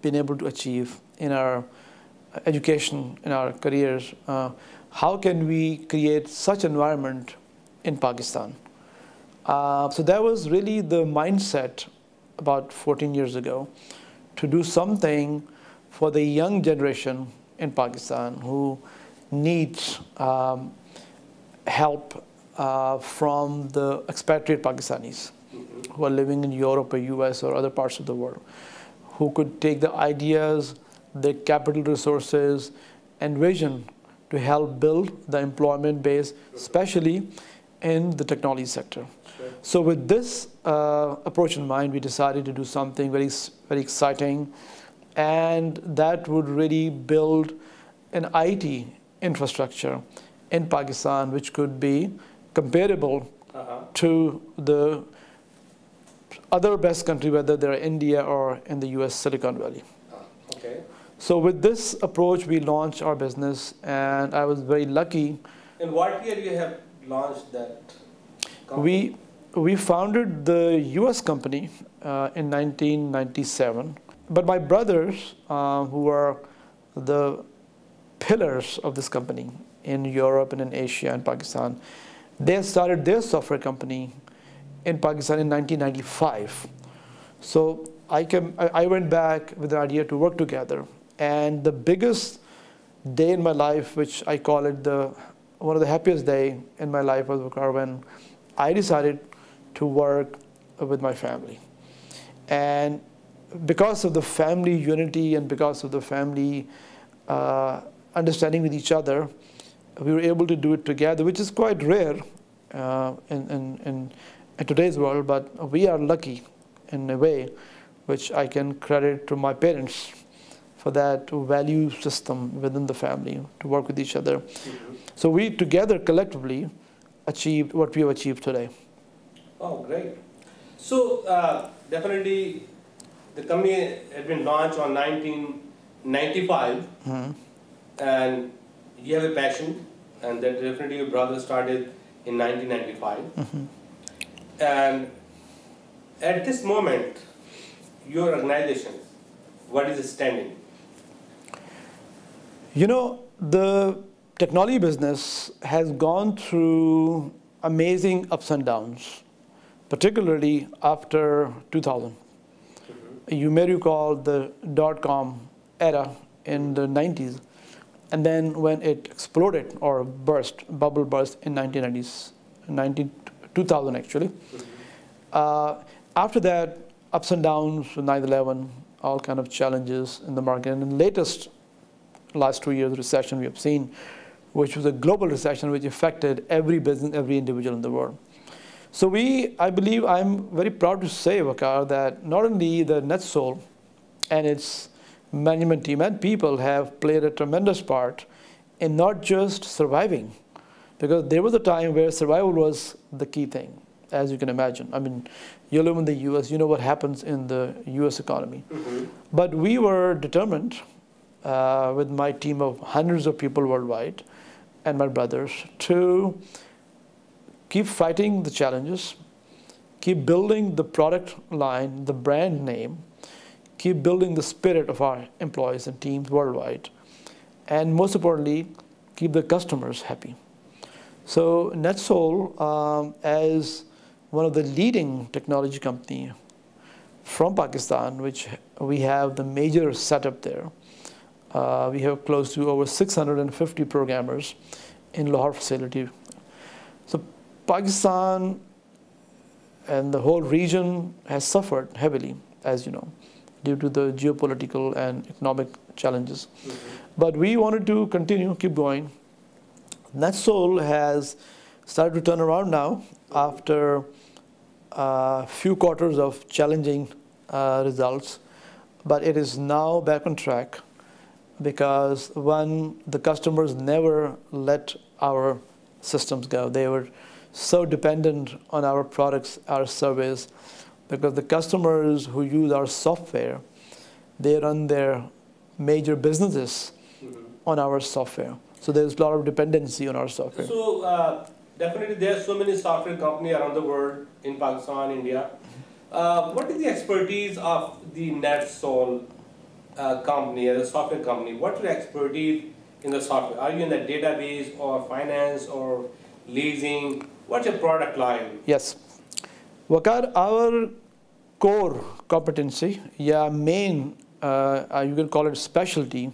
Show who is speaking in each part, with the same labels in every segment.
Speaker 1: been able to achieve in our education, in our careers. How can we create such environment in Pakistan? So that was really the mindset about 14 years ago, to do something for the young generation in Pakistan who needs help from the expatriate Pakistanis who are living in Europe or US or other parts of the world, who could take the ideas, the capital resources, and vision to help build the employment base, especially in the technology sector. So with this approach in mind, we decided to do something very, very exciting, and that would really build an IT infrastructure in Pakistan which could be comparable to the other best country, whether they're India or in the US Silicon Valley.
Speaker 2: Okay.
Speaker 1: So with this approach, we launched our business, and I was very lucky.
Speaker 2: In what year you have launched that company?
Speaker 1: We founded the US company in 1997, but my brothers, who are the pillars of this company in Europe and in Asia and Pakistan, they started their software company in Pakistan in 1995. So I went back with the idea to work together, and the biggest day in my life, which I call it one of the happiest day in my life, was when I decided to work with my family. And because of the family unity and because of the family understanding with each other, we were able to do it together, which is quite rare in today's world, but we are lucky in a way, which I can credit to my parents for that value system within the family to work with each other. So we together collectively achieved what we have achieved today.
Speaker 2: Oh, great. So definitely the company had been launched on 1995, and you have a passion, and that definitely your brother started in 1995. And at this moment, your organization, what is it standing?
Speaker 1: You know, the technology business has gone through amazing ups and downs, particularly after 2000. You may recall the dot-com era in the 90s, and then when it exploded or bubble burst in 2000 actually. After that, ups and downs, 9/11, all kind of challenges in the market, and in the last 2 years recession we have seen, which was a global recession which affected every business, every individual in the world. So I believe, I'm very proud to say, Waqar, that not only the Netsol and its management team and people have played a tremendous part in not just surviving, because there was a time where survival was the key thing, as you can imagine. I mean, you live in the US, you know what happens in the US economy. But we were determined with my team of hundreds of people worldwide and my brothers to keep fighting the challenges, keep building the product line, the brand name, keep building the spirit of our employees and teams worldwide, and most importantly, keep the customers happy. So Netsol, as one of the leading technology company from Pakistan, which we have the major setup there. We have close to over 650 programmers in Lahore facility. So Pakistan and the whole region has suffered heavily, as you know, due to the geopolitical and economic challenges. But we wanted to continue, keep going. Netsol has started to turn around now after a few quarters of challenging results, but it is now back on track because one, the customers never let our systems go. They were so dependent on our products, our service, because the customers who use our software, they run their major businesses on our software. So there's a lot of dependency on our software.
Speaker 2: So definitely there are so many software companies around the world, in Pakistan, India. What is the expertise of the Netsol company, as a software company, what's your expertise in the software? Are you in the database or finance or leasing? What's your product line?
Speaker 1: Yes. Waqar, our core competency, main, you can call it specialty,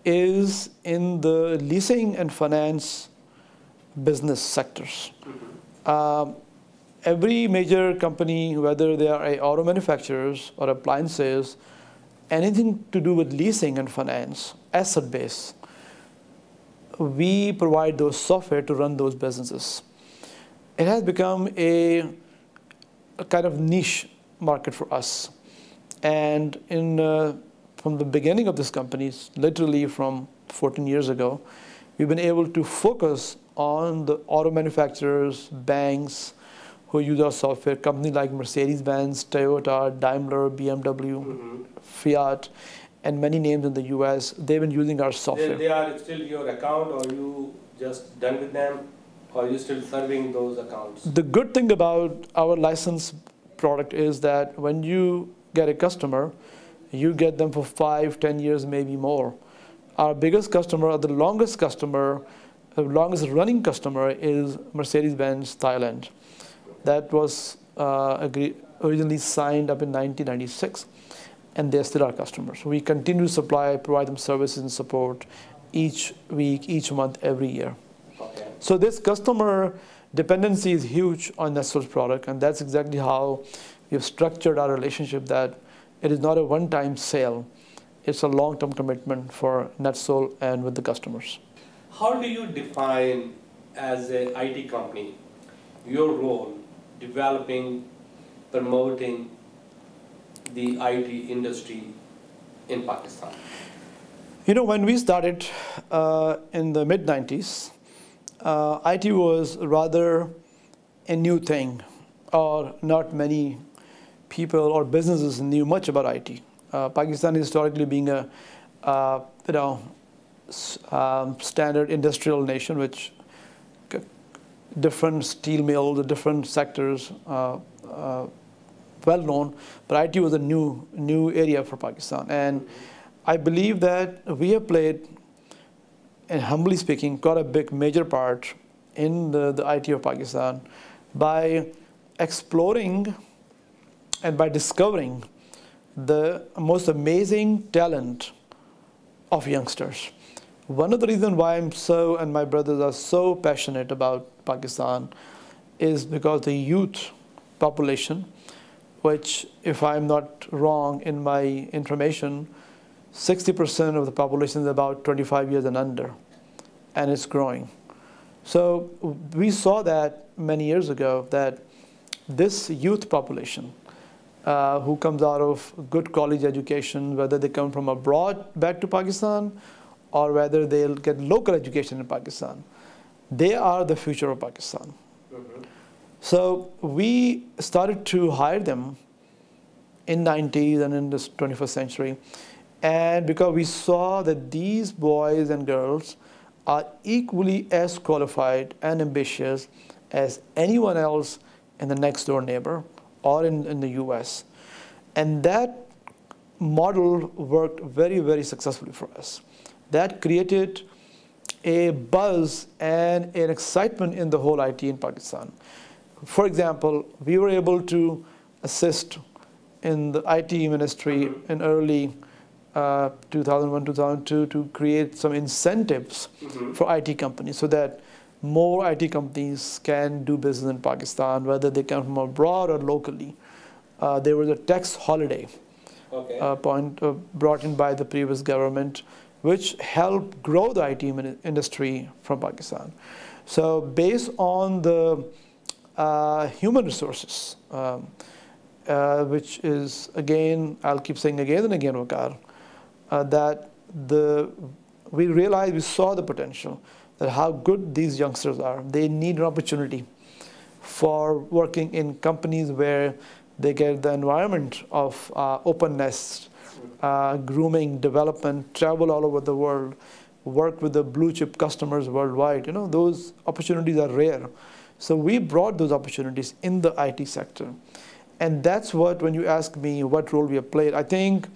Speaker 1: is in the leasing and finance business sectors. Every major company, whether they are auto manufacturers or appliances, anything to do with leasing and finance, asset base, we provide those software to run those businesses. It has become a kind of niche market for us. And from the beginning of this company, literally from 14 years ago, we've been able to focus on the auto manufacturers, banks who use our software, companies like Mercedes-Benz, Toyota, Daimler, BMW, Fiat, and many names in the US. They've been using our software.
Speaker 2: They are still your account, or you just done with them, or are you still serving those accounts?
Speaker 1: The good thing about our license product is that when you get a customer, you get them for 5, 10 years, maybe more. Our biggest customer, or the longest customer, the longest running customer is Mercedes-Benz Thailand. That was originally signed up in 1996, and they're still our customers. We continue to supply, provide them services and support each week, each month, every year.
Speaker 2: Okay.
Speaker 1: So this customer dependency is huge on Netsol's product, and that's exactly how we've structured our relationship, that it is not a one-time sale. It's a long-term commitment for Netsol and with the customers.
Speaker 2: How do you define, as an IT company, your role developing, promoting the IT industry in Pakistan?
Speaker 1: You know, when we started in the mid-90s, IT was rather a new thing, or not many people or businesses knew much about IT. Pakistan historically being a standard industrial nation, which different steel mills, different sectors, well known, but IT was a new area for Pakistan. And I believe that we have played, and humbly speaking, quite a major part in the IT of Pakistan by exploring and by discovering the most amazing talent of youngsters. One of the reasons why and my brothers are so passionate about Pakistan is because the youth population, which, if I'm not wrong in my information, 60% of the population is about 25 years and under, and it's growing. So we saw that many years ago, that this youth population who comes out of good college education, whether they come from abroad back to Pakistan or whether they'll get local education in Pakistan, they are the future of Pakistan. So we started to hire them in the 90s and in this 21st century. And because we saw that these boys and girls are equally as qualified and ambitious as anyone else in the next door neighbor or in the US. And that model worked very, very successfully for us. That created a buzz and an excitement in the whole IT in Pakistan. For example, we were able to assist in the IT ministry in early 2001, 2002 to create some incentives for IT companies so that more IT companies can do business in Pakistan, whether they come from abroad or locally. There was a tax holiday brought in by the previous government, which helped grow the IT industry from Pakistan. So based on the human resources, which is, again, I'll keep saying again and again, Waqar, that we realized, we saw the potential, that how good these youngsters are. They need an opportunity for working in companies where they get the environment of openness, grooming, development, travel all over the world, work with the blue chip customers worldwide. You know, those opportunities are rare. So we brought those opportunities in the IT sector. And that's what, when you ask me what role we have played, I think